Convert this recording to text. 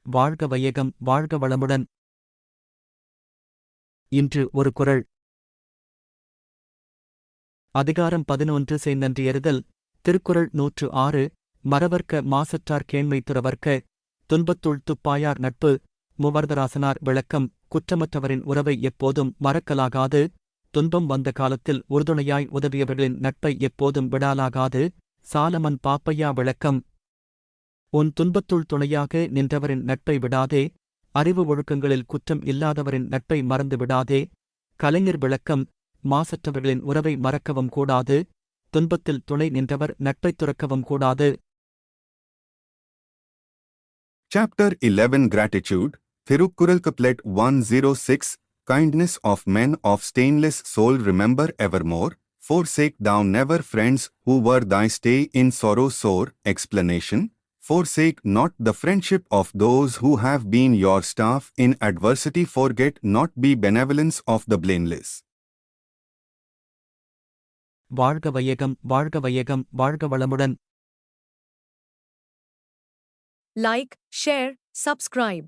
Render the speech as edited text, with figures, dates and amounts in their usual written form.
வாழ்க வையகம், வாழ்க வளமுடன். இன்று ஒரு குறள். அதிகாரம் 11 செய் நன்றியறிதல். திருக்குறள் 106. மறவர்க்க மாசற்றார் கேண்மை துறவர்க்க துன்பத்துள் துப்பாயார் நட்பு. மூவர்தராசனார் விளக்கம். குற்றமற்றவரின் உறவை எப்போதும் மறக்கலாகாது. துன்பம் வந்த காலத்தில் உறுதுணையாய் உதவியவர்களின் நட்பை எப்போதும் விடாலாகாது. சாலமன் பாப்பையா விளக்கம். உன் துன்பத்துள் துணையாக நின்றவரின் நட்பை விடாதே. அறிவு ஒழுக்கங்களில் குற்றம் இல்லாதவரின் நட்பை மறந்து விடாதே. கலைஞர் விளக்கம். மாசற்றவர்களின் உறவை மறக்கவும் கூடாது. துன்பத்தில் துணை நின்றவர் நட்பைத் துறக்கவும் கூடாது. Chapter 11 Gratitude, Thirukkural Couplet 106. Kindness of men of stainless soul remember evermore. Forsake thou never friends who were thy stay in sorrow sore. Explanation. Forsake not the friendship of those who have been your staff in adversity. Forget not be benevolence of the blameless. வாழ்க வையகம், வாழ்க வையகம், வாழ்க வளமுடன். Like, share, subscribe.